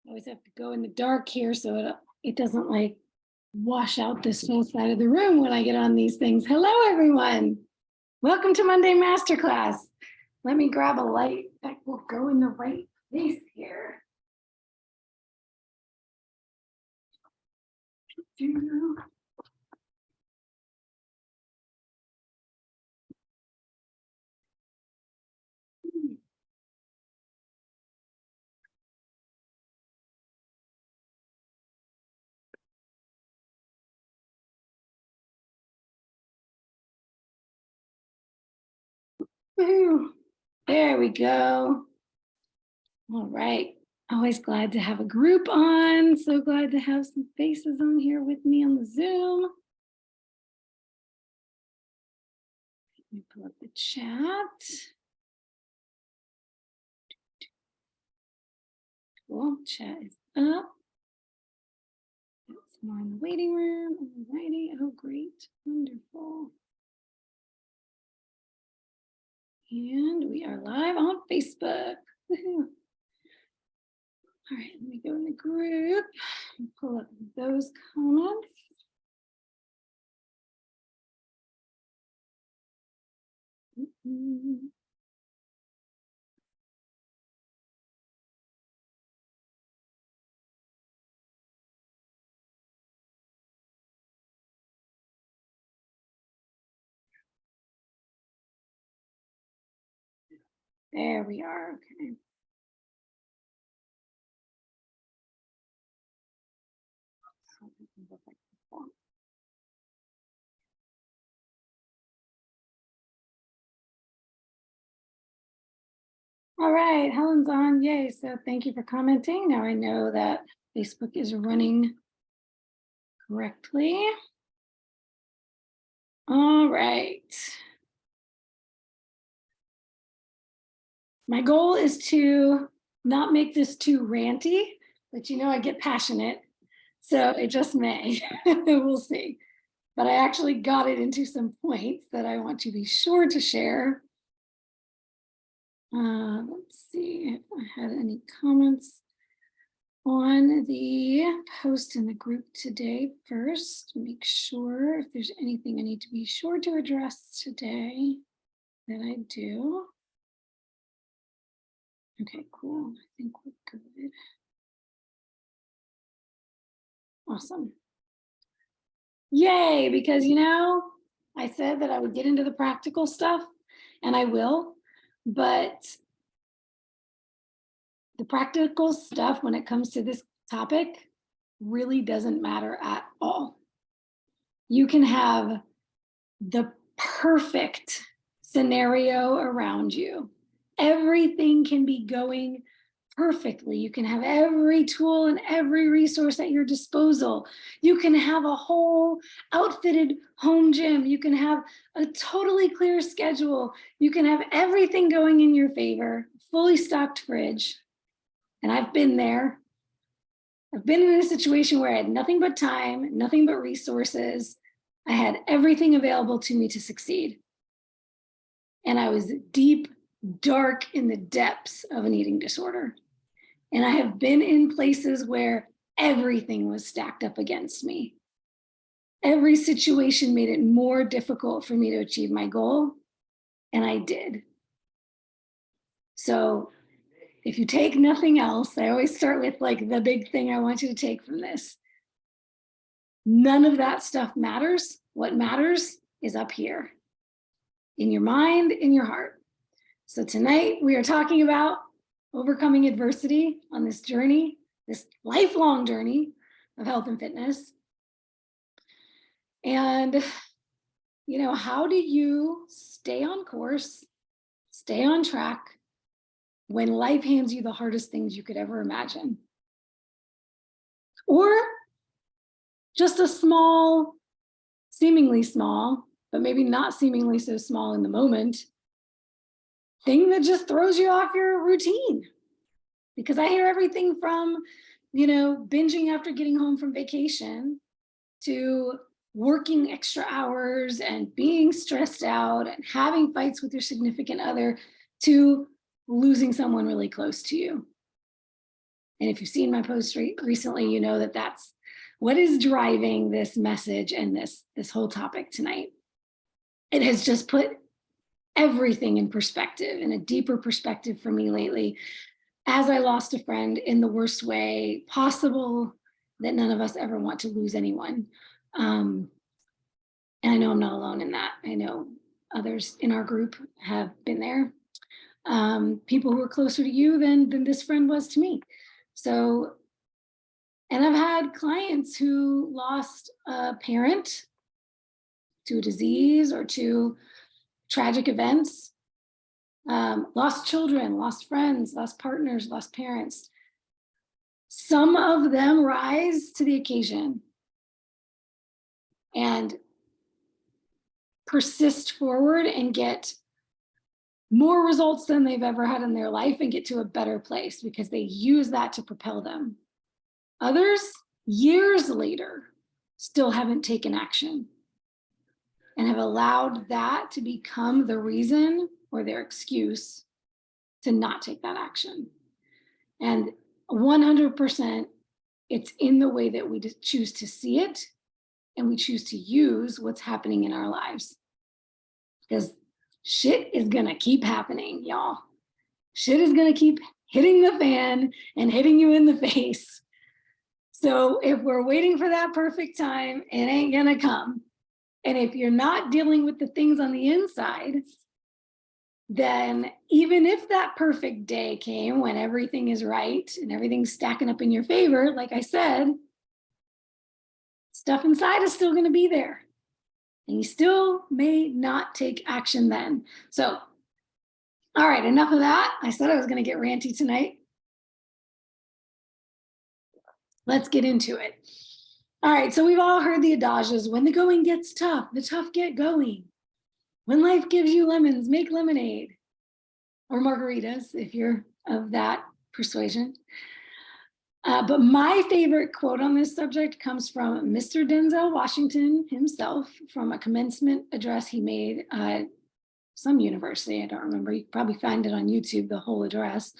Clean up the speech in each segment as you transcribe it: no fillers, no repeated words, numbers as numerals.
I always have to go in the dark here so it doesn't like wash out this whole side of the room when I get on these things. Hello, everyone. Welcome to Monday Masterclass. Let me grab a light that will go in the right place here. Woo. There we go. All right. Always glad to have a group on. So glad to have some faces on here with me on the Zoom. Let me pull up the chat. Cool. Chat is up. Some more in the waiting room. All righty. Oh, great. Wonderful. And we are live on Facebook. Woohoo. All right, let me go in the group and pull up those comments. There we are. Okay. All right, Helen's on. Yay. So thank you for commenting. Now I know that Facebook is running correctly. All right. My goal is to not make this too ranty, but you know, I get passionate. So it just may. We'll see. But I actually got it into some points that I want to be sure to share. Let's see if I had any comments on the post in the group today first. Make sure if there's anything I need to be sure to address today that I do. Okay, cool. I think we're good. Awesome. Yay, because you know, I said that I would get into the practical stuff, and I will, but the practical stuff when it comes to this topic really doesn't matter at all. You can have the perfect scenario around you. Everything can be going perfectly. You can have every tool and every resource at your disposal. You can have a whole outfitted home gym. You can have a totally clear schedule. You can have everything going in your favor, fully stocked fridge. And I've been there. I've been in a situation where I had nothing but time, nothing but resources. I had everything available to me to succeed. And I was deep, dark in the depths of an eating disorder. And I have been in places where everything was stacked up against me. Every situation made it more difficult for me to achieve my goal, and I did. So if you take nothing else, I always start with like the big thing I want you to take from this. None of that stuff matters. What matters is up here, in your mind, in your heart. So tonight we are talking about overcoming adversity on this journey, this lifelong journey of health and fitness. And, you know, how do you stay on course, stay on track when life hands you the hardest things you could ever imagine? Or just a small, seemingly small, but maybe not seemingly so small in the moment, thing that just throws you off your routine. Because I hear everything from, you know, binging after getting home from vacation to working extra hours and being stressed out and having fights with your significant other to losing someone really close to you. And if you've seen my post recently, you know that that's what is driving this message and this whole topic tonight. It has just put everything in perspective, in a deeper perspective for me lately, as I lost a friend in the worst way possible, that none of us ever want to lose anyone. And I know I'm not alone in that. I know others in our group have been there. People who are closer to you than this friend was to me. So, and I've had clients who lost a parent to a disease or to tragic events, lost children, lost friends, lost partners, lost parents. Some of them rise to the occasion and persist forward and get more results than they've ever had in their life and get to a better place because they use that to propel them. Others, years later, still haven't taken action and have allowed that to become the reason or their excuse to not take that action. And 100%, it's in the way that we choose to see it and we choose to use what's happening in our lives. Because shit is gonna keep happening, y'all. Shit is gonna keep hitting the fan and hitting you in the face. So if we're waiting for that perfect time, it ain't gonna come. And if you're not dealing with the things on the inside, then even if that perfect day came when everything is right and everything's stacking up in your favor, like I said, stuff inside is still gonna be there. And you still may not take action then. So, all right, enough of that. I said I was gonna get ranty tonight. Let's get into it. All right, so we've all heard the adagios, when the going gets tough, the tough get going. When life gives you lemons, make lemonade. Or margaritas, if you're of that persuasion. But my favorite quote on this subject comes from Mr. Denzel Washington himself, from a commencement address he made at some university, I don't remember. You can probably find it on YouTube, the whole address.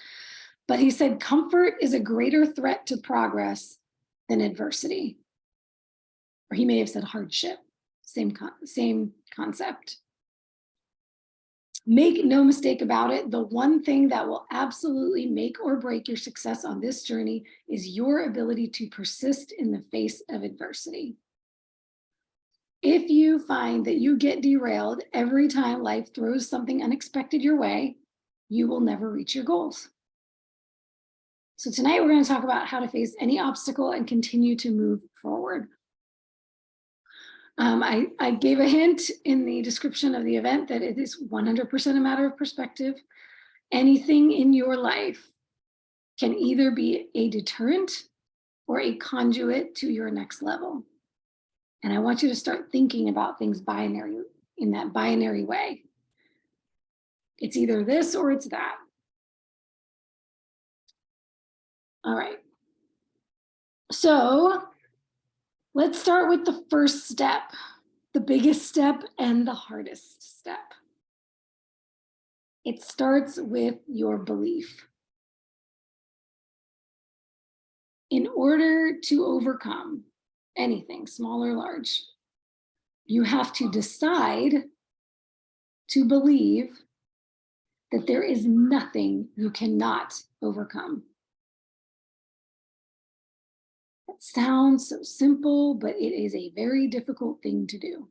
But he said, comfort is a greater threat to progress than adversity. Or he may have said hardship, same concept. Make no mistake about it, the one thing that will absolutely make or break your success on this journey is your ability to persist in the face of adversity. If you find that you get derailed every time life throws something unexpected your way, you will never reach your goals. So tonight we're going to talk about how to face any obstacle and continue to move forward. I gave a hint in the description of the event that it is 100% a matter of perspective. Anything in your life can either be a deterrent or a conduit to your next level. And I want you to start thinking about things binary, in that binary way. It's either this or it's that. All right. So let's start with the first step, the biggest step and the hardest step. It starts with your belief. In order to overcome anything, small or large, you have to decide to believe that there is nothing you cannot overcome. It sounds so simple, but it is a very difficult thing to do.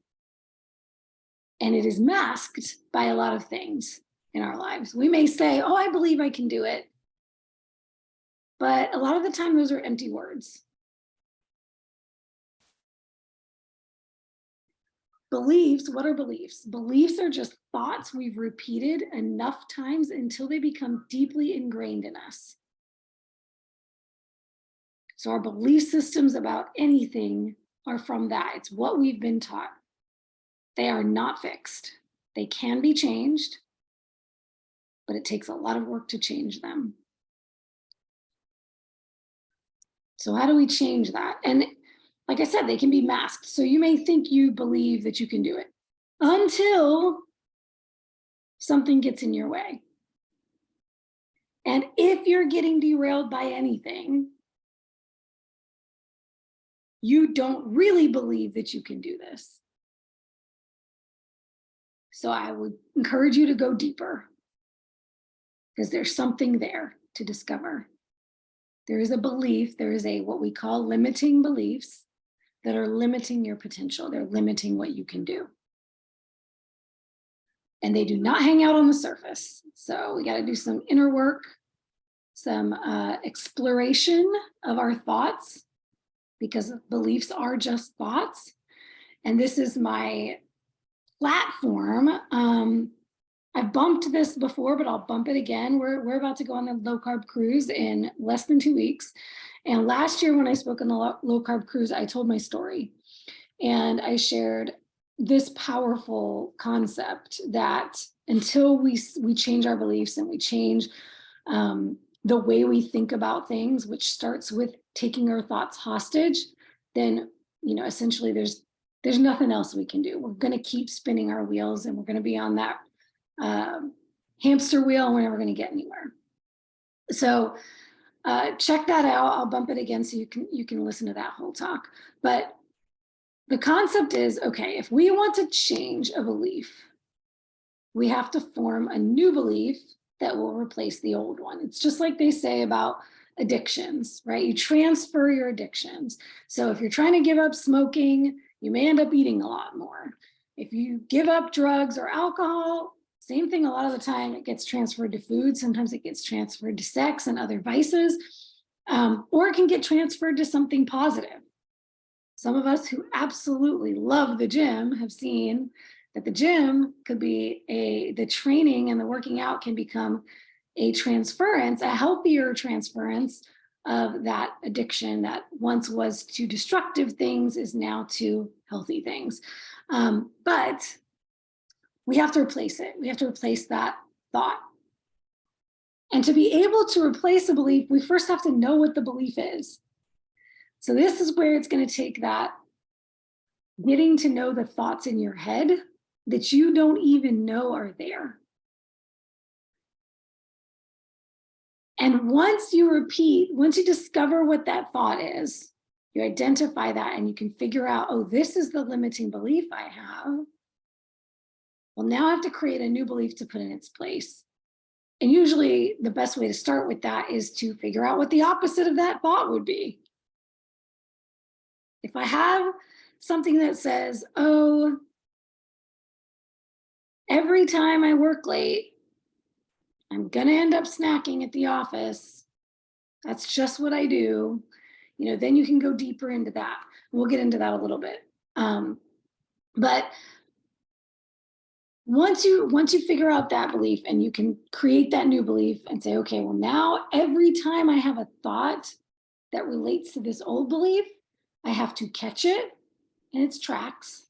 And it is masked by a lot of things in our lives. We may say, oh, I believe I can do it. But a lot of the time, those are empty words. Beliefs, what are beliefs? Beliefs are just thoughts we've repeated enough times until they become deeply ingrained in us. So our belief systems about anything are from that. It's what we've been taught. They are not fixed. They can be changed, but it takes a lot of work to change them. So how do we change that? And like I said, they can be masked. So you may think you believe that you can do it until something gets in your way. And if you're getting derailed by anything, you don't really believe that you can do this. So I would encourage you to go deeper, because there's something there to discover. There is a belief, there is what we call limiting beliefs that are limiting your potential. They're limiting what you can do. And they do not hang out on the surface. So we got to do some inner work, some exploration of our thoughts, because beliefs are just thoughts. And this is my platform. I've bumped this before, but I'll bump it again. We're about to go on the low carb cruise in less than 2 weeks. And last year when I spoke on the low carb cruise, I told my story. And I shared this powerful concept that until we change our beliefs and we change the way we think about things, which starts with taking our thoughts hostage, then, essentially there's nothing else we can do. We're going to keep spinning our wheels, and we're going to be on that hamster wheel, and we're never going to get anywhere. So check that out. I'll bump it again so you can listen to that whole talk. But the concept is, okay, if we want to change a belief, we have to form a new belief that will replace the old one. It's just like they say about addictions, right? You transfer your addictions. So if you're trying to give up smoking, you may end up eating a lot more. If you give up drugs or alcohol, same thing. A lot of the time it gets transferred to food. Sometimes it gets transferred to sex and other vices, or it can get transferred to something positive. Some of us who absolutely love the gym have seen that the gym could be the training and the working out can become a transference, a healthier transference of that addiction that once was to destructive things is now to healthy things. But we have to replace it. We have to replace that thought. And to be able to replace a belief, we first have to know what the belief is. So this is where it's going to take that getting to know the thoughts in your head that you don't even know are there. And once you discover what that thought is, you identify that and you can figure out, oh, this is the limiting belief I have. Well, now I have to create a new belief to put in its place. And usually the best way to start with that is to figure out what the opposite of that thought would be. If I have something that says, oh, every time I work late, I'm going to end up snacking at the office. That's just what I do. Then you can go deeper into that. We'll get into that a little bit. But once you figure out that belief and you can create that new belief and say, okay, well, now every time I have a thought that relates to this old belief, I have to catch it in its tracks,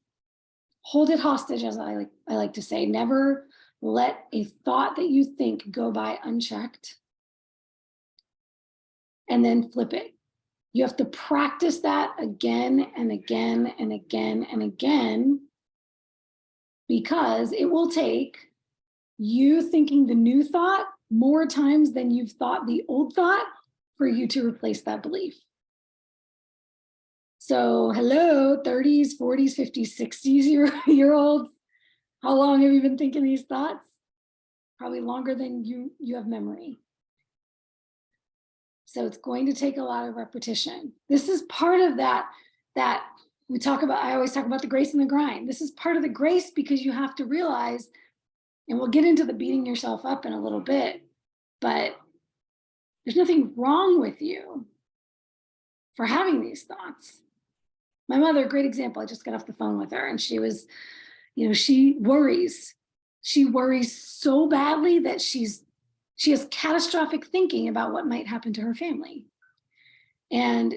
hold it hostage, as I like to say. Never let a thought that you think go by unchecked, and then flip it. You have to practice that again and again and again and again, because it will take you thinking the new thought more times than you've thought the old thought for you to replace that belief. So hello, 30s, 40s, 50s, 60s year olds. How long have you been thinking these thoughts? Probably longer than you have memory. So it's going to take a lot of repetition. This is part of that we talk about. I always talk about the grace and the grind. This is part of the grace, because you have to realize, and we'll get into the beating yourself up in a little bit, but there's nothing wrong with you for having these thoughts. My mother, great example. I just got off the phone with her, and she was, she worries. She worries so badly that she has catastrophic thinking about what might happen to her family. And,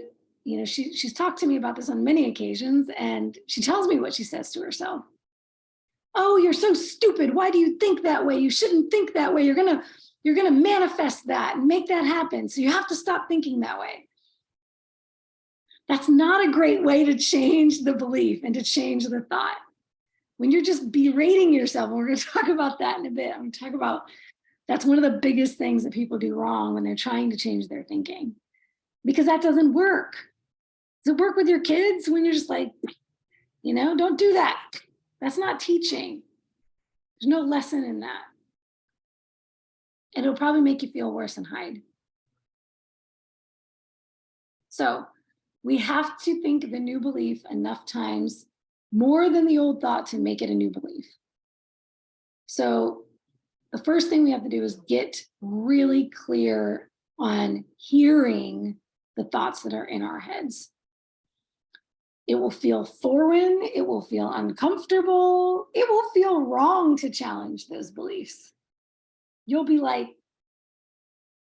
she's talked to me about this on many occasions, and she tells me what she says to herself. Oh, you're so stupid. Why do you think that way? You shouldn't think that way. You're gonna manifest that and make that happen. So you have to stop thinking that way. That's not a great way to change the belief and to change the thought. When you're just berating yourself, and we're going to talk about that in a bit. I'm going to talk about That's one of the biggest things that people do wrong when they're trying to change their thinking, because that doesn't work. Does it work with your kids when you're just like, you know, don't do that? That's not teaching. There's no lesson in that. And it'll probably make you feel worse and hide. So we have to think the new belief enough times, more than the old thought, to make it a new belief. So the first thing we have to do is get really clear on hearing the thoughts that are in our heads. It will feel foreign, it will feel uncomfortable, it will feel wrong to challenge those beliefs. You'll be like,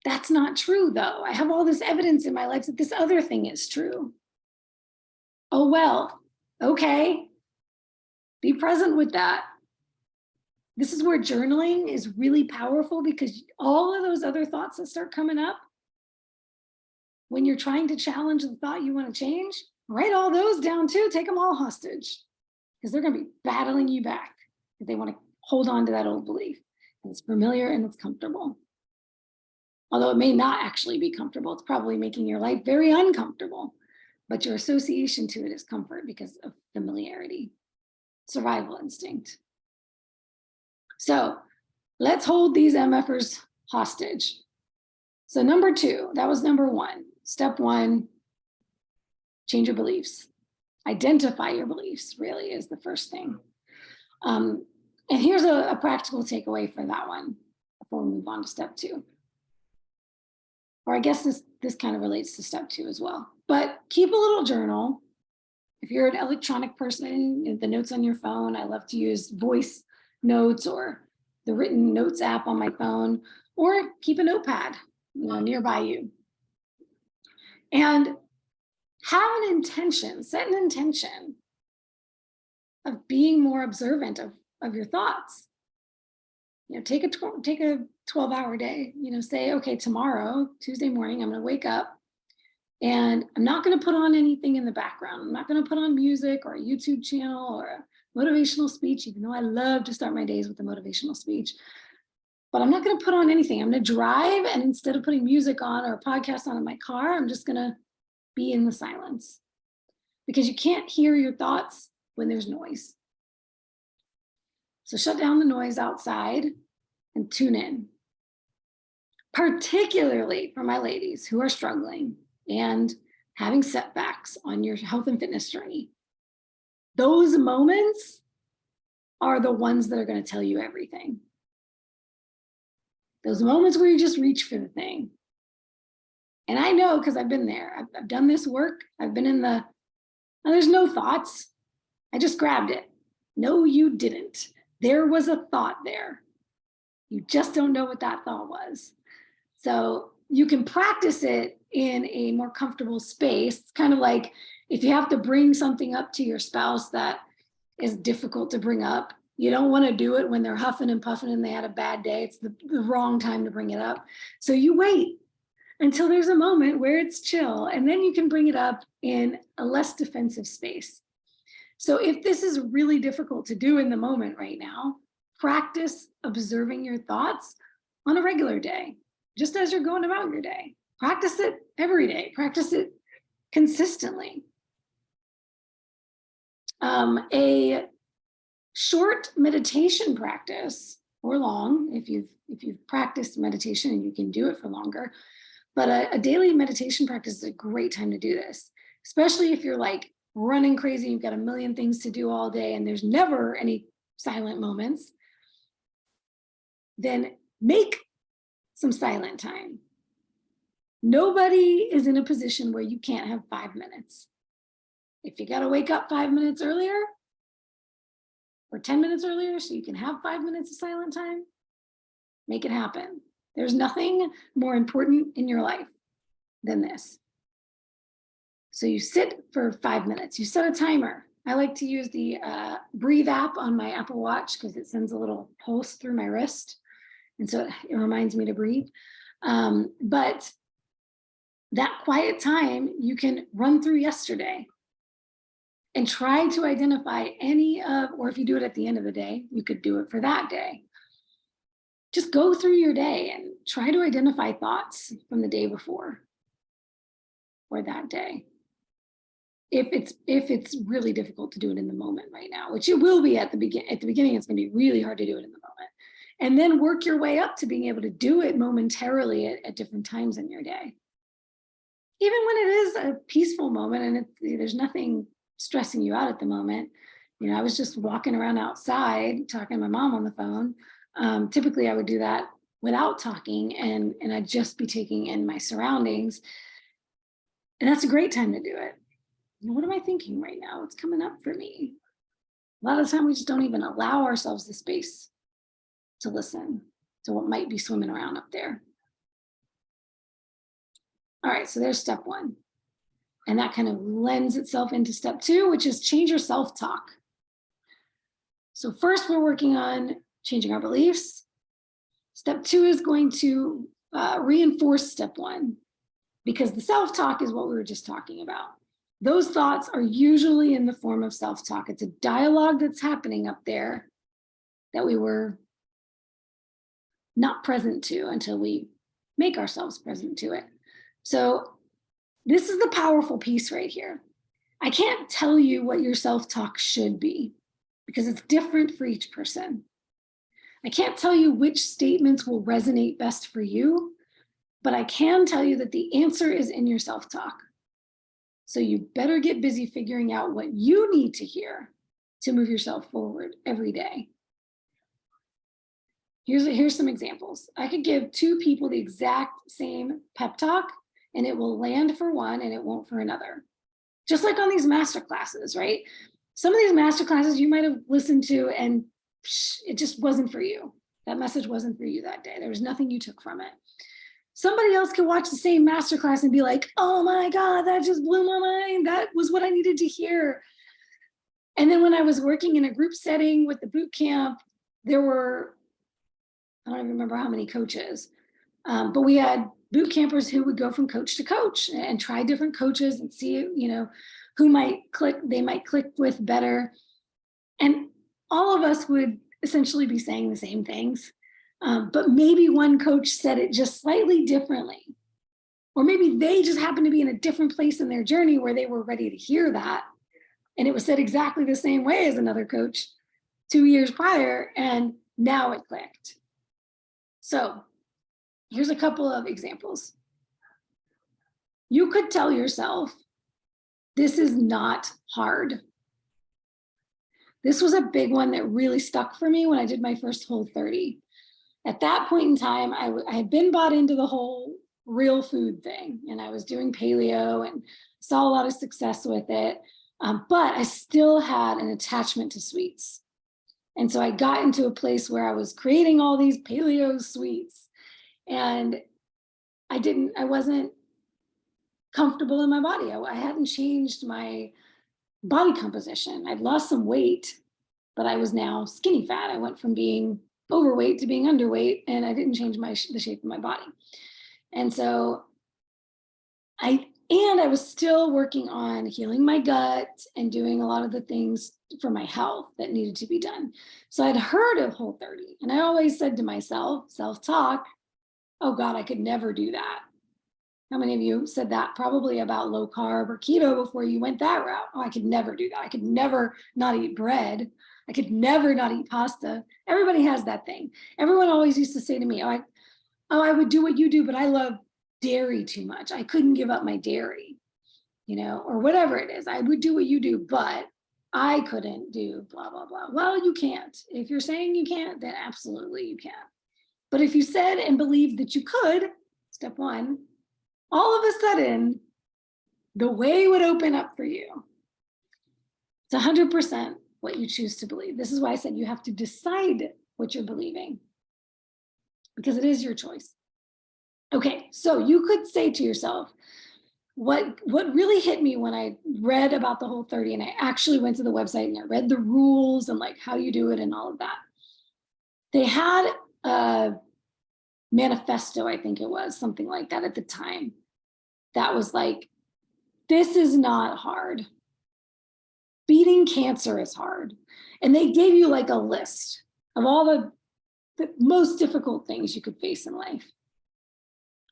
that's not true though. I have all this evidence in my life that this other thing is true. Oh, well, okay. Be present with that. This is where journaling is really powerful, because all of those other thoughts that start coming up when you're trying to challenge the thought you want to change, write all those down too. Take them all hostage, because they're going to be battling you back if they want to hold on to that old belief. And it's familiar and it's comfortable. Although it may not actually be comfortable, it's probably making your life very uncomfortable, but your association to it is comfort because of familiarity, survival instinct. So let's hold these MFers hostage. So number 2, that was number 1. Step 1, change your beliefs. Identify your beliefs really is the first thing. And here's a practical takeaway for that one before we move on to step 2. Or I guess this kind of relates to step 2 as well. But keep a little journal. If you're an electronic person, the notes on your phone, I love to use voice notes or the written notes app on my phone, or keep a notepad, nearby you. And have an intention, set an intention of being more observant of your thoughts. Take a 12-hour day, say, okay, tomorrow, Tuesday morning, I'm going to wake up and I'm not going to put on anything in the background. I'm not going to put on music or a YouTube channel or a motivational speech, even though I love to start my days with a motivational speech. But I'm not going to put on anything. I'm going to drive, and instead of putting music on or a podcast on in my car, I'm just going to be in the silence, because you can't hear your thoughts when there's noise. So shut down the noise outside and tune in. Particularly for my ladies who are struggling and having setbacks on your health and fitness journey. Those moments are the ones that are going to tell you everything. Those moments where you just reach for the thing. And I know, because I've been there. I've done this work. I've been in there's no thoughts. I just grabbed it. No, you didn't. There was a thought there. You just don't know what that thought was. So you can practice it in a more comfortable space. It's kind of like if you have to bring something up to your spouse that is difficult to bring up, you don't want to do it when they're huffing and puffing and they had a bad day. It's the wrong time to bring it up. So you wait until there's a moment where it's chill, and then you can bring it up in a less defensive space. So if this is really difficult to do in the moment right now, practice observing your thoughts on a regular day, just as you're going about your day. Practice it every day. Practice it consistently. A short meditation practice, or long, if you've practiced meditation and you can do it for longer, but a daily meditation practice is a great time to do this, especially if you're like running crazy, you've got a million things to do all day and there's never any silent moments. Then make some silent time. Nobody is in a position where you can't have 5 minutes. If you got to wake up 5 minutes earlier or 10 minutes earlier so you can have 5 minutes of silent time, make it happen. There's nothing more important in your life than this. So you sit for 5 minutes, you set a timer. I like to use the Breathe app on my Apple Watch because it sends a little pulse through my wrist. And so it reminds me to breathe. But that quiet time, you can run through yesterday and try to identify any of, or if you do it at the end of the day, you could do it for that day. just go through your day and try to identify thoughts from the day before or that day. If it's really difficult to do it in the moment right now, which it will be at the beginning, it's going to be really hard to do it in the moment. And then work your way up to being able to do it momentarily at different times in your day. Even when it is a peaceful moment and there's nothing stressing you out at the moment. You know, I was just walking around outside talking to my mom on the phone. Typically I would do that without talking, and I'd just be taking in my surroundings. And that's a great time to do it. What am I thinking right now? What's coming up for me? A lot of the time we just don't even allow ourselves the space to listen to what might be swimming around up there. All right, so there's step one. And that kind of lends itself into step two, which is change your self-talk. So first we're working on changing our beliefs. Step two is going to reinforce step one, because the self-talk is what we were just talking about. Those thoughts are usually in the form of self-talk. It's a dialogue that's happening up there that we were not present to until we make ourselves present to it. So this is the powerful piece right here. I can't tell you what your self-talk should be because it's different for each person. I can't tell you which statements will resonate best for you, but I can tell you that the answer is in your self-talk. So you better get busy figuring out what you need to hear to move yourself forward every day. Here's some examples. I could give two people the exact same pep talk and it will land for one and it won't for another. Just like on these master classes, right? Some of these master classes you might have listened to and it just wasn't for you. That message wasn't for you that day. There was nothing you took from it. Somebody else could watch the same masterclass and be like, oh my God, that just blew my mind. That was what I needed to hear. And then when I was working in a group setting with the boot camp, there were, I don't even remember how many coaches, but we had boot campers who would go from coach to coach and try different coaches and see, you know, who they might click with better. And all of us would essentially be saying the same things. But maybe one coach said it just slightly differently. Or maybe they just happened to be in a different place in their journey where they were ready to hear that. And it was said exactly the same way as another coach 2 years prior, and now it clicked. So here's a couple of examples. You could tell yourself, this is not hard. This was a big one that really stuck for me when I did my first Whole30. At that point in time, I had been bought into the whole real food thing, and I was doing paleo and saw a lot of success with it, but I still had an attachment to sweets. And so I got into a place where I was creating all these paleo sweets, and I wasn't comfortable in my body. I hadn't changed my body composition. I'd lost some weight, but I was now skinny fat. I went from being overweight to being underweight, and I didn't change the shape of my body. And so I was still working on healing my gut and doing a lot of the things for my health that needed to be done. So I'd heard of Whole30, and I always said to myself, self-talk, oh God, I could never do that. How many of you said that probably about low carb or keto before you went that route? Oh, I could never do that. I could never not eat bread. I could never not eat pasta. Everybody has that thing. Everyone always used to say to me, I would do what you do, but I love dairy too much. I couldn't give up my dairy, you know, or whatever it is. I would do what you do, but I couldn't do blah, blah, blah. Well, you can't. If you're saying you can't, then absolutely you can. But if you said and believed that you could, step one, all of a sudden, the way would open up for you. It's 100% what you choose to believe. This is why I said you have to decide what you're believing, because it is your choice. Okay, so you could say to yourself, what really hit me when I read about the Whole30, and I actually went to the website and I read the rules and like how you do it and all of that. They had a manifesto, I think it was, something like that at the time. That was like, this is not hard. Beating cancer is hard. And they gave you like a list of all the most difficult things you could face in life.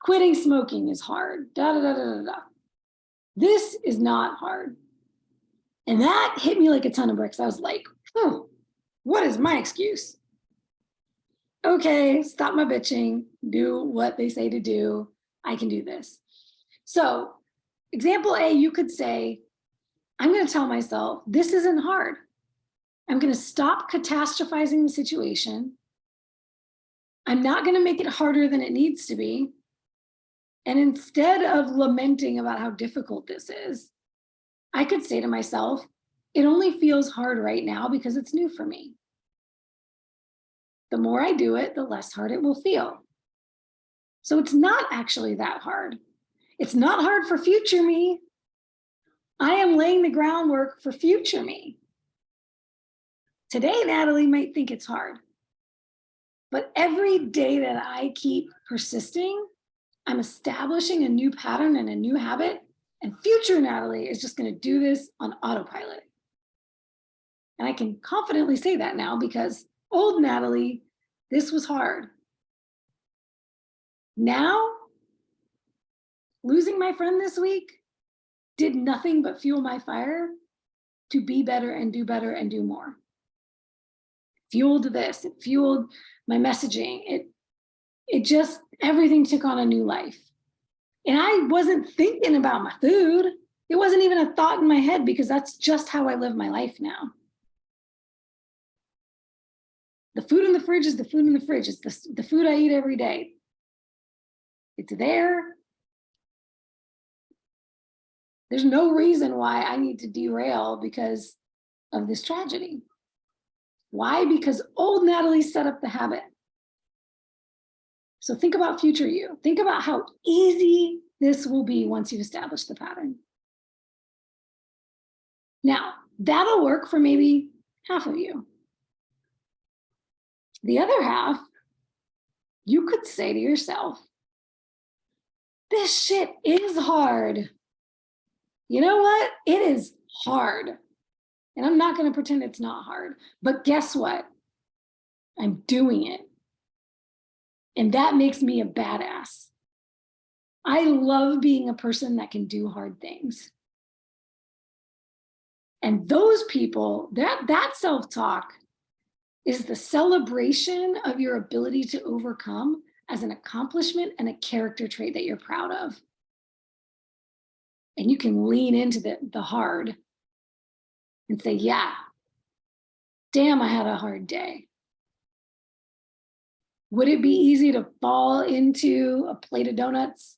Quitting smoking is hard. Da, da, da, da, da, da. This is not hard. And that hit me like a ton of bricks. I was like, oh, what is my excuse? Okay, stop my bitching, do what they say to do. I can do this. So example A, you could say, I'm going to tell myself, this isn't hard. I'm going to stop catastrophizing the situation. I'm not going to make it harder than it needs to be. And instead of lamenting about how difficult this is, I could say to myself, it only feels hard right now because it's new for me. The more I do it, the less hard it will feel. So it's not actually that hard. It's not hard for future me. I am laying the groundwork for future me. Today, Natalie might think it's hard, but every day that I keep persisting, I'm establishing a new pattern and a new habit, and future Natalie is just going to do this on autopilot. And I can confidently say that now because old Natalie, this was hard. Now, losing my friend this week did nothing but fuel my fire to be better and do more. Fueled this, it fueled my messaging. It just, everything took on a new life. And I wasn't thinking about my food. It wasn't even a thought in my head because that's just how I live my life now. The food in the fridge is the food in the fridge. It's the food I eat every day. It's there. There's no reason why I need to derail because of this tragedy. Why? Because old Natalie set up the habit. So think about future you. Think about how easy this will be once you've established the pattern. Now, that'll work for maybe half of you. The other half, you could say to yourself, this shit is hard. You know what? It is hard. And I'm not going to pretend it's not hard. But guess what? I'm doing it. And that makes me a badass. I love being a person that can do hard things. And those people, that self-talk is the celebration of your ability to overcome as an accomplishment and a character trait that you're proud of. And you can lean into the hard and say, yeah, damn, I had a hard day. Would it be easy to fall into a plate of donuts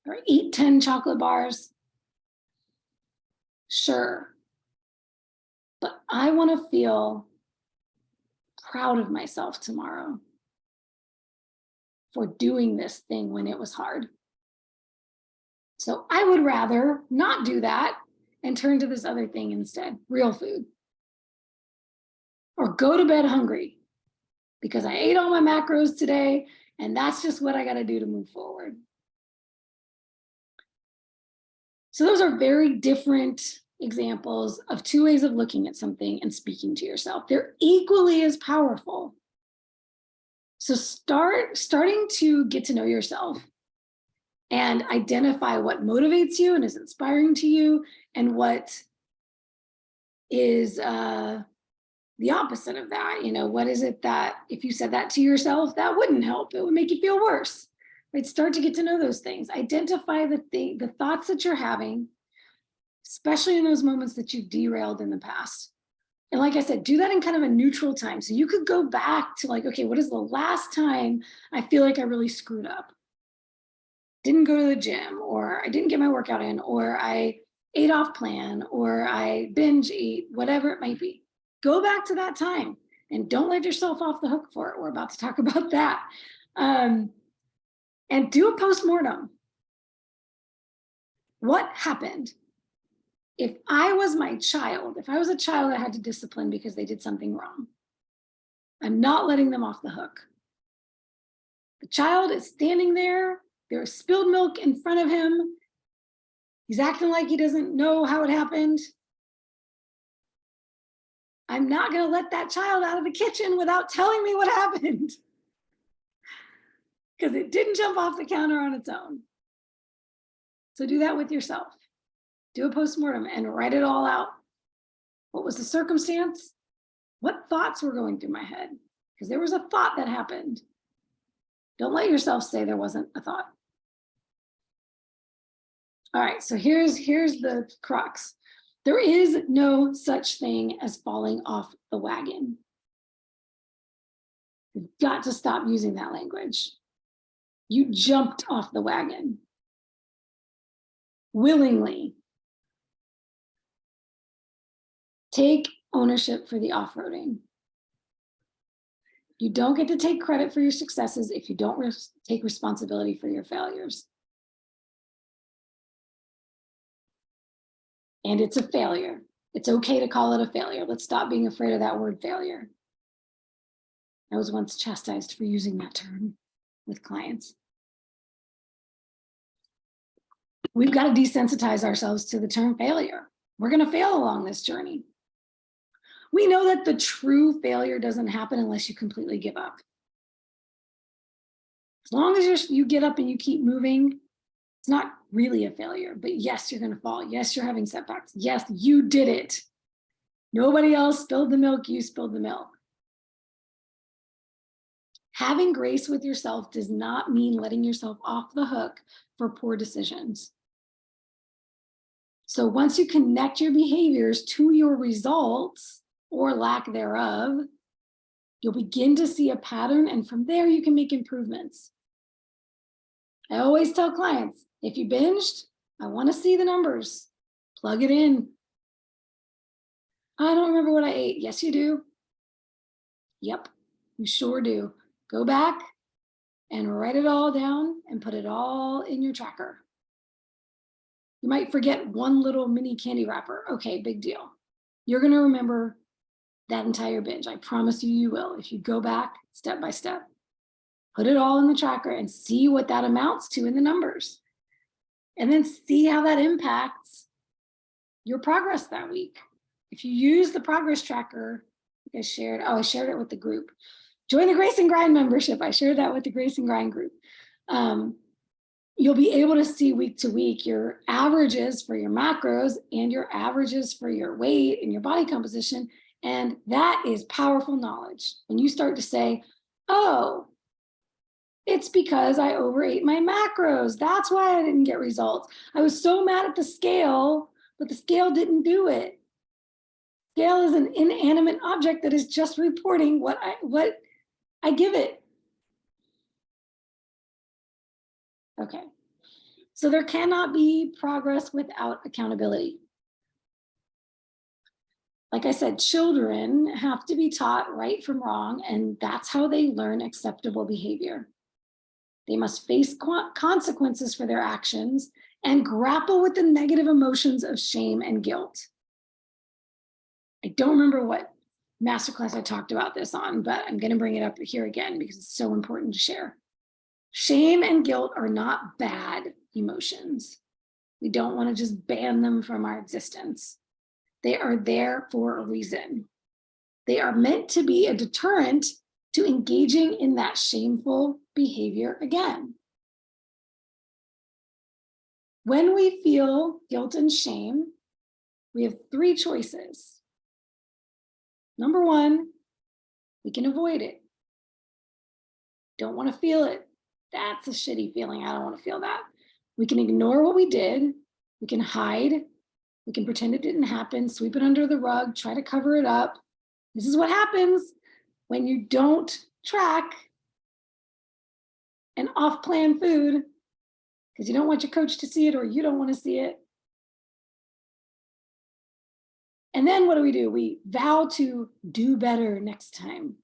or eat 10 chocolate bars? Sure. But I want to feel proud of myself tomorrow for doing this thing when it was hard. So I would rather not do that and turn to this other thing instead, real food. Or go to bed hungry because I ate all my macros today and that's just what I got to do to move forward. So those are very different examples of two ways of looking at something and speaking to yourself. They're equally as powerful. So starting to get to know yourself and identify what motivates you and is inspiring to you and what is the opposite of that. You know, what is it that if you said that to yourself, that wouldn't help, it would make you feel worse. Right? Start to get to know those things. Identify the thoughts that you're having, especially in those moments that you've derailed in the past. And like I said, do that in kind of a neutral time. So you could go back to like, okay, what is the last time I feel like I really screwed up? Didn't go to the gym, or I didn't get my workout in, or I ate off plan, or I binge eat, whatever it might be. Go back to that time and don't let yourself off the hook for it. We're about to talk about that. And do a postmortem. What happened? If I was my child, if I was a child that had to discipline because they did something wrong, I'm not letting them off the hook. The child is standing there, there's spilled milk in front of him. He's acting like he doesn't know how it happened. I'm not going to let that child out of the kitchen without telling me what happened. Because it didn't jump off the counter on its own. So do that with yourself. Do a postmortem and write it all out. What was the circumstance? What thoughts were going through my head? Because there was a thought that happened. Don't let yourself say there wasn't a thought. All right, so here's the crux. There is no such thing as falling off the wagon. You've got to stop using that language. You jumped off the wagon willingly. Take ownership for the off-roading. You don't get to take credit for your successes if you don't take responsibility for your failures. And it's a failure. It's okay to call it a failure. Let's stop being afraid of that word failure. I was once chastised for using that term with clients. We've got to desensitize ourselves to the term failure. We're going to fail along this journey. We know that the true failure doesn't happen unless you completely give up. As long as you get up and you keep moving, it's not really a failure, but yes, you're going to fall. Yes, you're having setbacks. Yes, you did it. Nobody else spilled the milk, you spilled the milk. Having grace with yourself does not mean letting yourself off the hook for poor decisions. So once you connect your behaviors to your results or lack thereof, you'll begin to see a pattern, and from there you can make improvements. I always tell clients, if you binged, I want to see the numbers. Plug it in. I don't remember what I ate. Yes, you do. Yep, you sure do. Go back and write it all down and put it all in your tracker. You might forget one little mini candy wrapper. Okay, big deal. You're going to remember that entire binge. I promise you, you will. If you go back step by step, put it all in the tracker and see what that amounts to in the numbers. And then see how that impacts your progress that week. If you use the progress tracker, I shared it with the group. Join the Grace and Grind membership. I shared that with the Grace and Grind group. You'll be able to see week to week your averages for your macros and your averages for your weight and your body composition. And that is powerful knowledge. When you start to say, oh, it's because I overate my macros. That's why I didn't get results. I was so mad at the scale, but the scale didn't do it. Scale is an inanimate object that is just reporting what I give it. Okay, so there cannot be progress without accountability. Like I said, children have to be taught right from wrong, and that's how they learn acceptable behavior. They must face consequences for their actions and grapple with the negative emotions of shame and guilt. I don't remember what masterclass I talked about this on, but I'm going to bring it up here again because it's so important to share. Shame and guilt are not bad emotions. We don't want to just ban them from our existence. They are there for a reason. They are meant to be a deterrent to engaging in that shameful behavior again. When we feel guilt and shame, we have three choices. Number one, we can avoid it. Don't want to feel it. That's a shitty feeling. I don't want to feel that. We can ignore what we did. We can hide. We can pretend it didn't happen, sweep it under the rug, try to cover it up. This is what happens when you don't track an off-plan food because you don't want your coach to see it or you don't want to see it. And then what do? We vow to do better next time.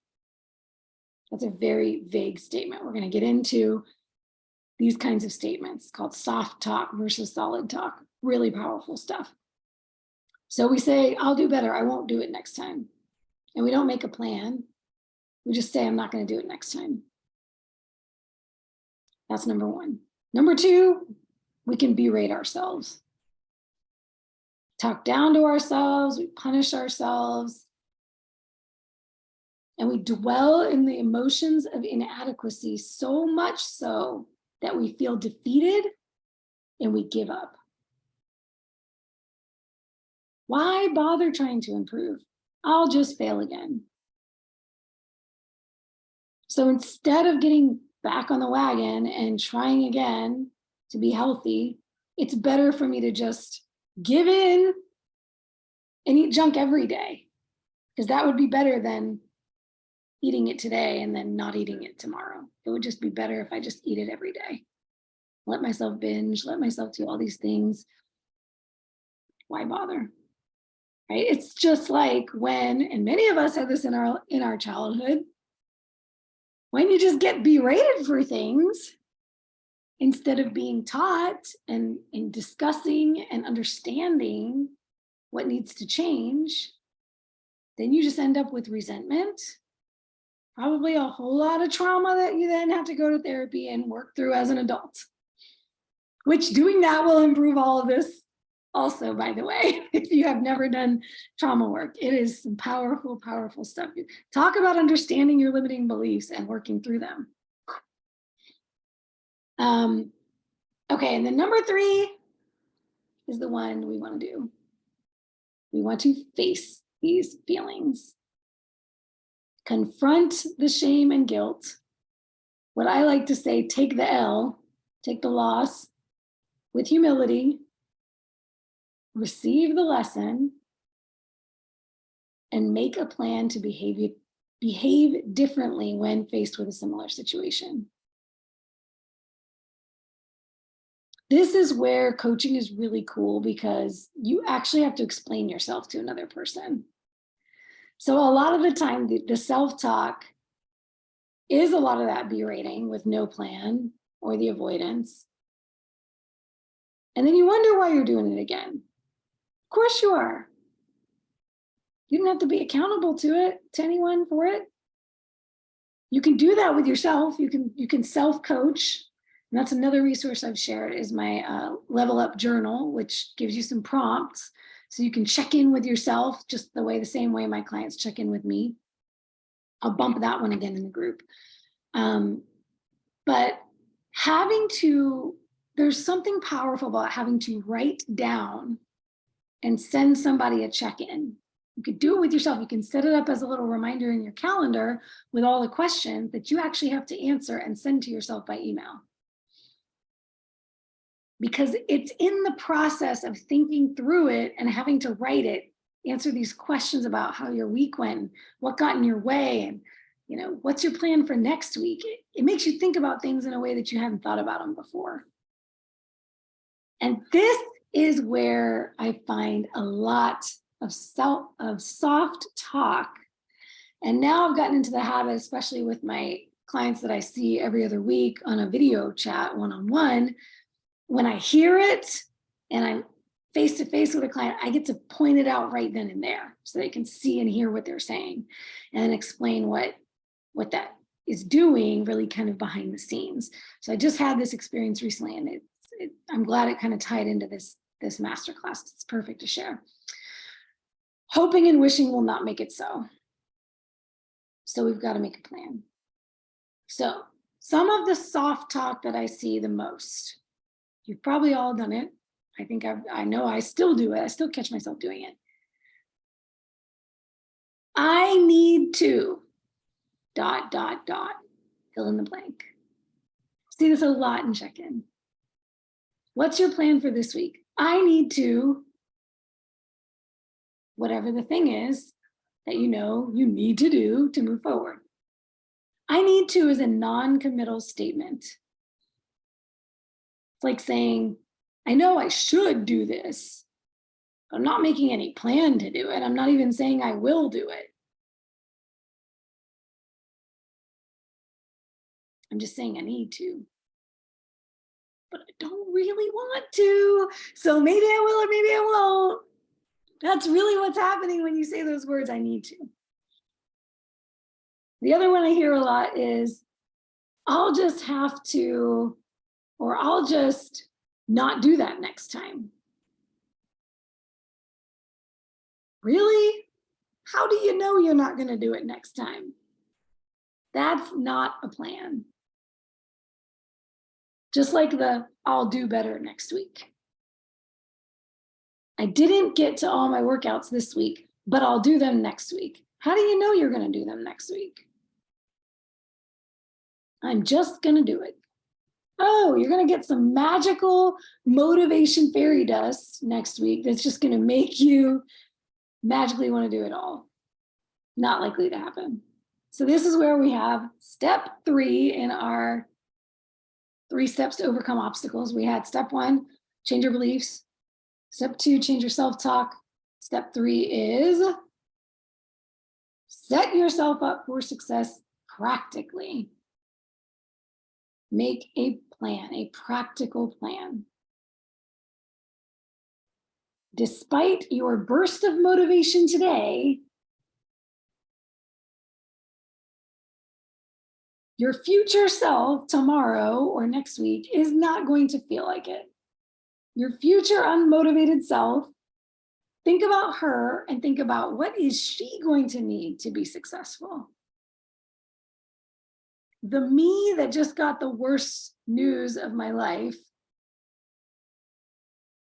That's a very vague statement. We're going to get into these kinds of statements called soft talk versus solid talk. Really powerful stuff. So we say, I'll do better. I won't do it next time. And we don't make a plan. We just say, I'm not going to do it next time. That's number one. Number two, we can berate ourselves. Talk down to ourselves. We punish ourselves. And we dwell in the emotions of inadequacy so much so that we feel defeated and we give up. Why bother trying to improve? I'll just fail again. So instead of getting back on the wagon and trying again to be healthy, it's better for me to just give in and eat junk every day, because that would be better than eating it today and then not eating it tomorrow. It would just be better if I just eat it every day. Let myself binge, let myself do all these things. Why bother? Right? It's just like when, and many of us had this in our childhood, when you just get berated for things instead of being taught and discussing and understanding what needs to change, then you just end up with resentment, probably a whole lot of trauma that you then have to go to therapy and work through as an adult, which doing that will improve all of this also, by the way. If you have never done trauma work, it is some powerful, powerful stuff. Talk about understanding your limiting beliefs and working through them. Okay, and then number 3 is the one we want to do. We want to face these feelings. Confront the shame and guilt. What I like to say, take the L, take the loss with humility, receive the lesson, and make a plan to behave differently when faced with a similar situation. This is where coaching is really cool, because you actually have to explain yourself to another person. So a lot of the time, the self-talk is a lot of that berating with no plan or the avoidance. And then you wonder why you're doing it again. Of course you are. You don't have to be accountable to anyone for it. You can do that with yourself. You can self-coach. And that's another resource I've shared, is my Level Up Journal, which gives you some prompts so you can check in with yourself just the same way my clients check in with me. I'll bump that one again in the group. But there's something powerful about having to write down and send somebody a check-in. You could do it with yourself. You can set it up as a little reminder in your calendar with all the questions that you actually have to answer and send to yourself by email. Because it's in the process of thinking through it and having to write it, answer these questions about how your week went, what got in your way, and what's your plan for next week. It makes you think about things in a way that you haven't thought about them before. And this is where I find a lot of soft talk. And now I've gotten into the habit, especially with my clients that I see every other week on a video chat one-on-one, when I hear it and I'm face-to-face with a client, I get to point it out right then and there so they can see and hear what they're saying and explain what that is doing really kind of behind the scenes. So I just had this experience recently, and I'm glad it kind of tied into this masterclass. It's perfect to share. Hoping and wishing will not make it so. So we've got to make a plan. So some of the soft talk that I see the most, you've probably all done it. I think I know I still do it. I still catch myself doing it. I need to ... fill in the blank. See this a lot in check-in. What's your plan for this week? I need to, whatever the thing is that you need to do to move forward. I need to is a non-committal statement. It's like saying, I know I should do this, but I'm not making any plan to do it. I'm not even saying I will do it. I'm just saying I need to, but I don't really want to. So maybe I will or maybe I won't. That's really what's happening when you say those words, I need to. The other one I hear a lot is, I'll just have to, or I'll just not do that next time. Really? How do you know you're not going to do it next time? That's not a plan. Just like the I'll do better next week. I didn't get to all my workouts this week, but I'll do them next week. How do you know you're going to do them next week? I'm just going to do it. Oh, you're going to get some magical motivation fairy dust next week that's just going to make you magically want to do it all. Not likely to happen. So this is where we have step 3 in our 3 steps to overcome obstacles. We had step 1, change your beliefs. Step 2, change your self-talk. Step 3 is set yourself up for success practically. Make a plan, a practical plan. Despite your burst of motivation today, your future self tomorrow or next week is not going to feel like it. Your future unmotivated self, think about her and think about what is she going to need to be successful. The me that just got the worst news of my life,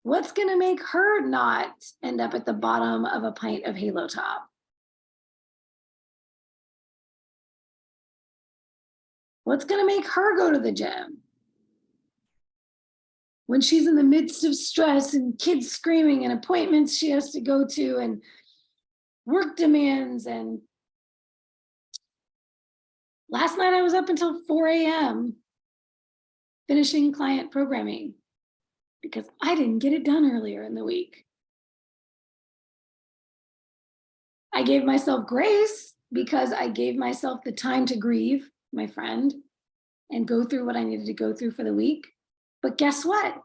what's going to make her not end up at the bottom of a pint of Halo Top? What's going to make her go to the gym? When she's in the midst of stress and kids screaming and appointments she has to go to and work demands. And last night I was up until 4 a.m. finishing client programming because I didn't get it done earlier in the week. I gave myself grace because I gave myself the time to grieve my friend and go through what I needed to go through for the week. But guess what?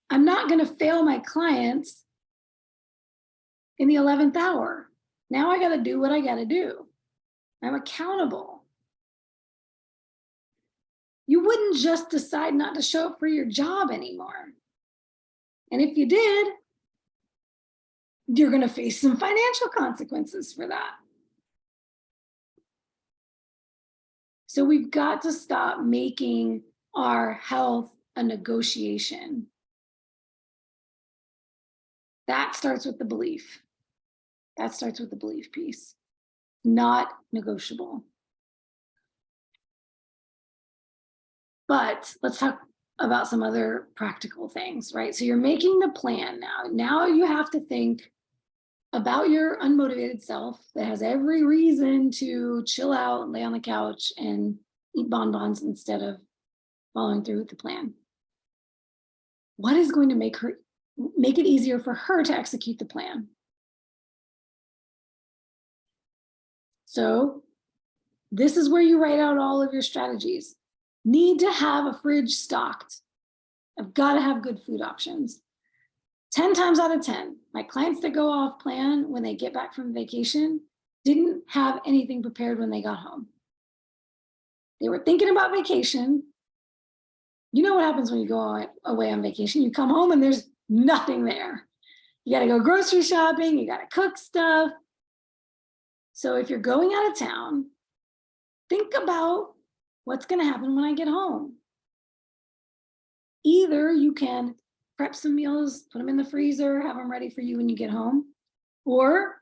I'm not going to fail my clients in the 11th hour. Now I got to do what I got to do. I'm accountable. You wouldn't just decide not to show up for your job anymore. And if you did, you're going to face some financial consequences for that. So we've got to stop making our health a negotiation. That starts with the belief. That starts with the belief piece. Not negotiable. But let's talk about some other practical things, right? So you're making the plan now. Now you have to think about your unmotivated self that has every reason to chill out and lay on the couch and eat bonbons instead of following through with the plan. What is going to make it easier for her to execute the plan? So this is where you write out all of your strategies. Need to have a fridge stocked. I've got to have good food options. 10 times out of 10, my clients that go off plan when they get back from vacation didn't have anything prepared when they got home. They were thinking about vacation. You know what happens when you go away on vacation? You come home and there's nothing there. You got to go grocery shopping. You got to cook stuff. So if you're going out of town, think about what's going to happen when I get home. Either you can prep some meals, put them in the freezer, have them ready for you when you get home. Or,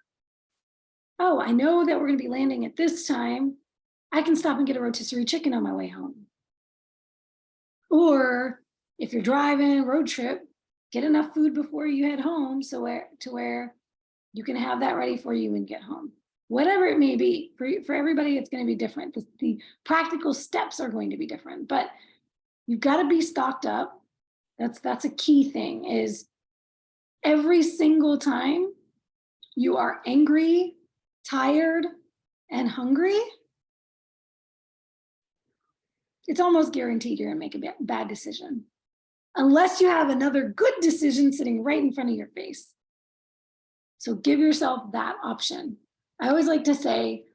oh, I know that we're going to be landing at this time. I can stop and get a rotisserie chicken on my way home. Or if you're driving, road trip, get enough food before you head home so where you can have that ready for you when you get home. Whatever it may be, for everybody, it's going to be different. The practical steps are going to be different, but you've got to be stocked up. That's a key thing, is every single time you are angry, tired, and hungry, it's almost guaranteed you're going to make a bad decision, unless you have another good decision sitting right in front of your face. So give yourself that option. I always like to say,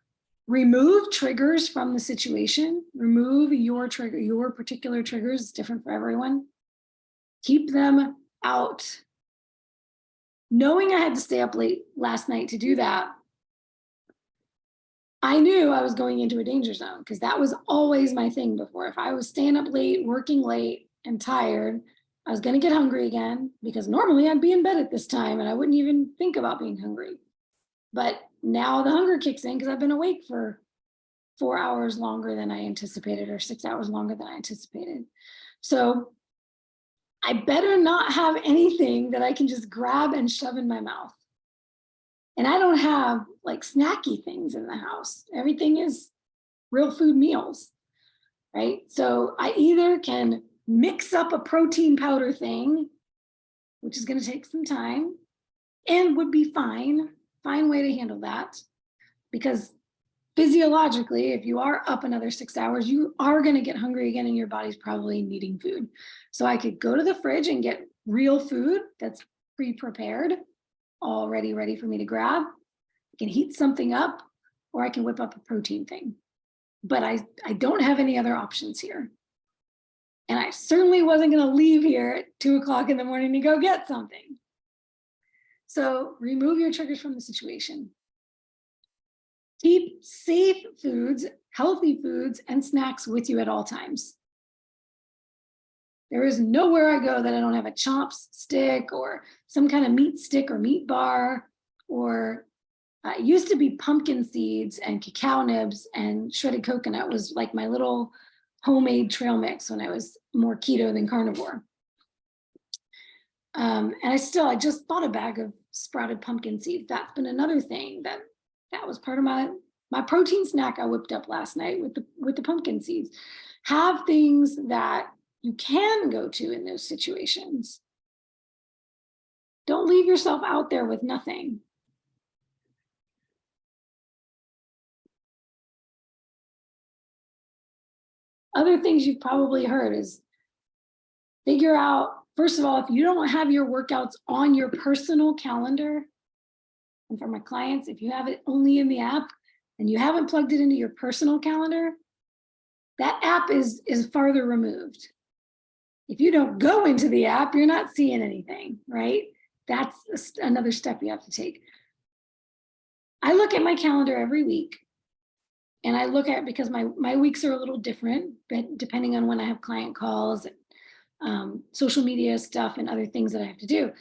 remove triggers from the situation. Remove your trigger, your particular triggers. It's different for everyone. Keep them out. Knowing I had to stay up late last night to do that, I knew I was going into a danger zone because that was always my thing before. If I was staying up late, working late, and tired, I was going to get hungry again because normally I'd be in bed at this time and I wouldn't even think about being hungry. But now the hunger kicks in because I've been awake for 4 hours longer than I anticipated, or 6 hours longer than I anticipated. So I better not have anything that I can just grab and shove in my mouth. And I don't have like snacky things in the house. Everything is real food meals, right? So I either can mix up a protein powder thing, which is going to take some time and would be fine way to handle that, because physiologically, if you are up another 6 hours, you are going to get hungry again and your body's probably needing food. So I could go to the fridge and get real food that's pre-prepared, already ready for me to grab. I can heat something up, or I can whip up a protein thing. But I don't have any other options here. And I certainly wasn't going to leave here at 2 o'clock in the morning to go get something. So remove your triggers from the situation. Keep safe foods, healthy foods, and snacks with you at all times. There is nowhere I go that I don't have a chopstick or some kind of meat stick or meat bar, or it used to be pumpkin seeds and cacao nibs and shredded coconut was like my little homemade trail mix when I was more keto than carnivore. And I just bought a bag of sprouted pumpkin seeds. That's been another thing that was part of my protein snack I whipped up last night with the pumpkin seeds. Have things that you can go to in those situations. Don't leave yourself out there with nothing. Other things you've probably heard is figure out, first of all, if you don't have your workouts on your personal calendar, and for my clients, if you have it only in the app and you haven't plugged it into your personal calendar, that app is farther removed. If you don't go into the app, you're not seeing anything, right? That's another step you have to take. I look at my calendar every week, and I look at, because my weeks are a little different, but depending on when I have client calls, social media stuff, and other things that I have to do.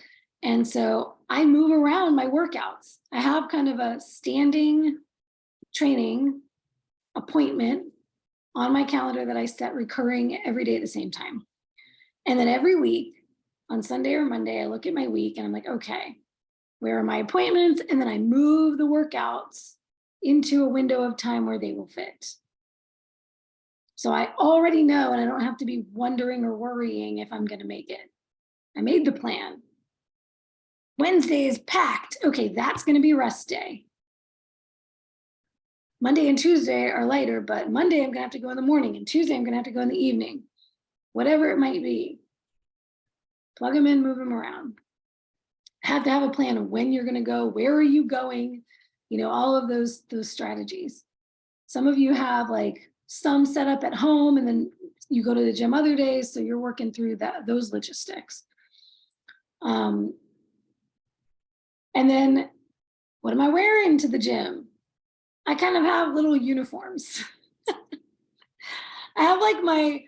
And so I move around my workouts. I have kind of a standing training appointment on my calendar that I set recurring every day at the same time. And then every week on Sunday or Monday, I look at my week and I'm like, okay, where are my appointments? And then I move the workouts into a window of time where they will fit. So I already know, and I don't have to be wondering or worrying if I'm going to make it. I made the plan. Wednesday is packed. Okay, that's going to be rest day. Monday and Tuesday are lighter, but Monday I'm going to have to go in the morning, and Tuesday I'm going to have to go in the evening. Whatever it might be. Plug them in, move them around. Have to have a plan of when you're going to go, where are you going, all of those strategies. Some of you have like some set up at home, and then you go to the gym other days, so you're working through those logistics. And then what am I wearing to the gym? I kind of have little uniforms. I have like my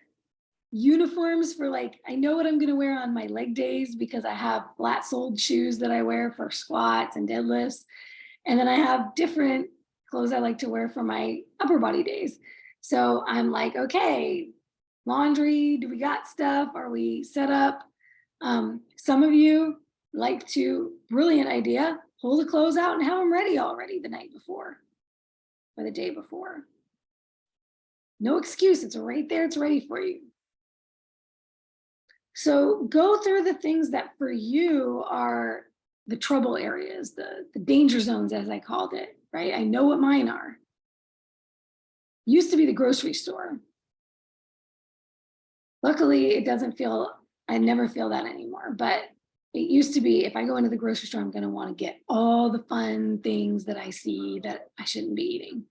uniforms for I know what I'm going to wear on my leg days, because I have flat-soled shoes that I wear for squats and deadlifts. And then I have different clothes I like to wear for my upper body days. So I'm like, okay, laundry, do we got stuff? Are we set up? Some of you like to, brilliant idea, pull the clothes out and have them ready already the night before or the day before. No excuse, it's right there, it's ready for you. So go through the things that for you are the trouble areas, the danger zones, as I called it, right? I know what mine are. Used to be the grocery store. Luckily, I never feel that anymore, but it used to be, if I go into the grocery store, I'm going to want to get all the fun things that I see that I shouldn't be eating.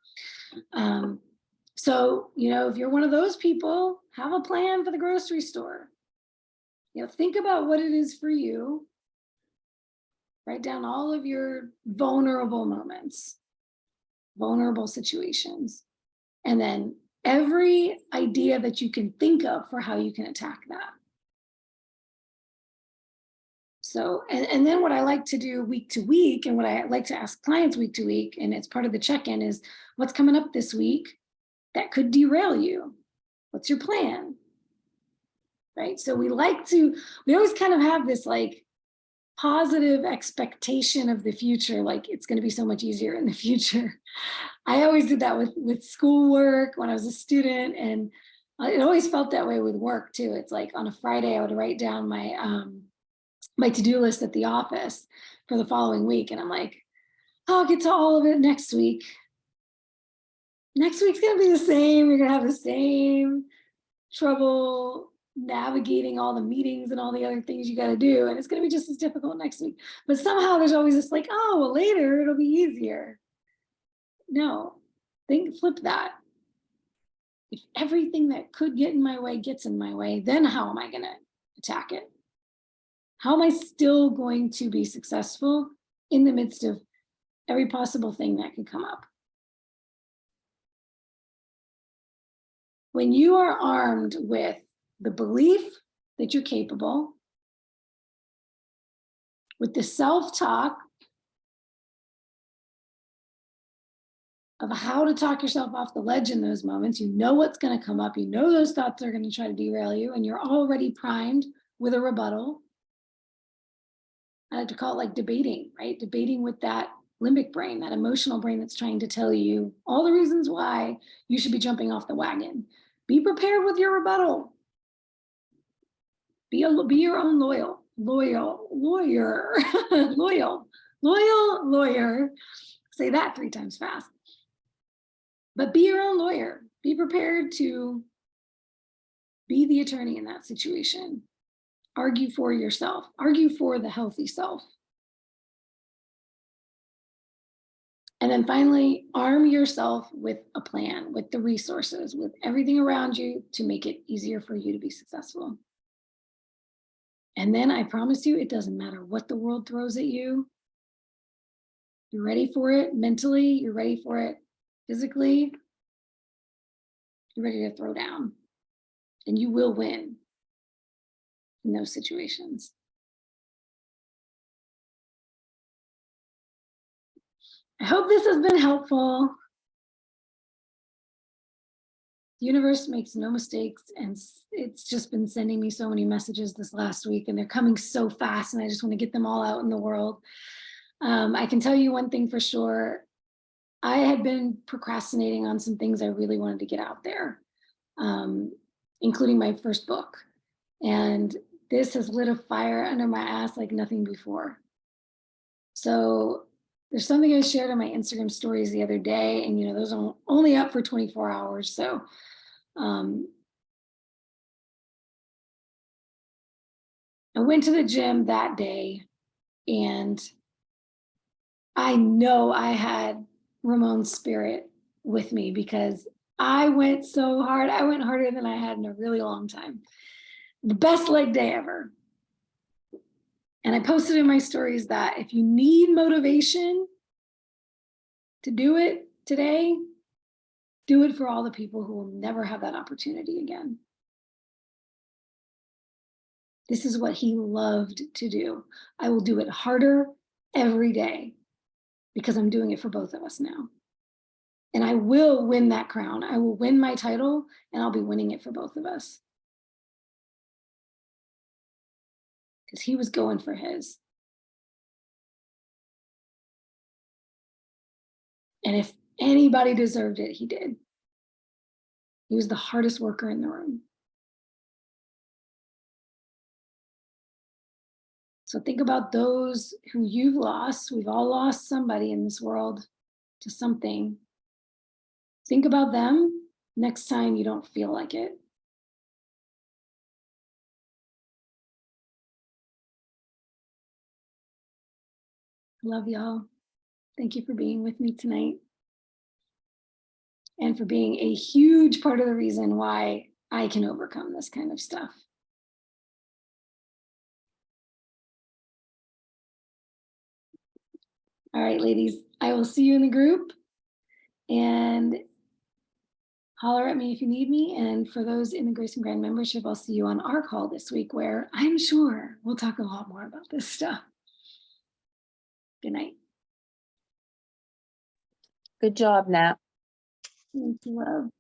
So, if you're one of those people, have a plan for the grocery store. Think about what it is for you. Write down all of your vulnerable moments. vulnerable situations. And then every idea that you can think of for how you can attack that. So, and then what I like to do week to week, and what I like to ask clients week to week, and it's part of the check-in, is what's coming up this week that could derail you? What's your plan? Right? So we always kind of have this like positive expectation of the future, like it's going to be so much easier in the future. I always did that with schoolwork when I was a student, and it always felt that way with work too. It's like on a Friday, I would write down my to-do list at the office for the following week, and I'm like, oh, I'll get to all of it next week. Next week's gonna be the same. You're gonna have the same trouble navigating all the meetings and all the other things you got to do, and it's going to be just as difficult next week. But somehow there's always this like, oh, well, later it'll be easier. No, flip that. If everything that could get in my way gets in my way, then how am I going to attack it? How am I still going to be successful in the midst of every possible thing that could come up? When you are armed with the belief that you're capable, with the self-talk of how to talk yourself off the ledge in those moments, you know what's going to come up, you know those thoughts are going to try to derail you, and you're already primed with a rebuttal. I like to call it like debating, right? Debating with that limbic brain, that emotional brain that's trying to tell you all the reasons why you should be jumping off the wagon. Be prepared with your rebuttal. Be your own lawyer, loyal lawyer. Say that 3 times fast. But be your own lawyer. Be prepared to be the attorney in that situation. Argue for yourself. Argue for the healthy self. And then finally, arm yourself with a plan, with the resources, with everything around you to make it easier for you to be successful. And then I promise you, it doesn't matter what the world throws at you. You're ready for it mentally, you're ready for it physically, you're ready to throw down. And you will win in those situations. I hope this has been helpful. The universe makes no mistakes, and it's just been sending me so many messages this last week, and they're coming so fast, and I just want to get them all out in the world. I can tell you one thing for sure. I had been procrastinating on some things I really wanted to get out there, including my first book. And this has lit a fire under my ass like nothing before. So there's something I shared on my Instagram stories the other day, and those are only up for 24 hours. So I went to the gym that day, and I know I had Ramon's spirit with me because I went so hard. I went harder than I had in a really long time. The best leg day ever. And I posted in my stories that if you need motivation to do it today, do it for all the people who will never have that opportunity again. This is what he loved to do. I will do it harder every day because I'm doing it for both of us now. And I will win that crown. I will win my title, and I'll be winning it for both of us. Because he was going for his. And if anybody deserved it, he did. He was the hardest worker in the room. So think about those who you've lost. We've all lost somebody in this world to something. Think about them next time you don't feel like it. Love y'all. Thank you for being with me tonight, and for being a huge part of the reason why I can overcome this kind of stuff. All right, ladies, I will see you in the group. And holler at me if you need me. And for those in the Grace and Grand membership, I'll see you on our call this week, where I'm sure we'll talk a lot more about this stuff. Good night. Good job, Nat. Thank you, love.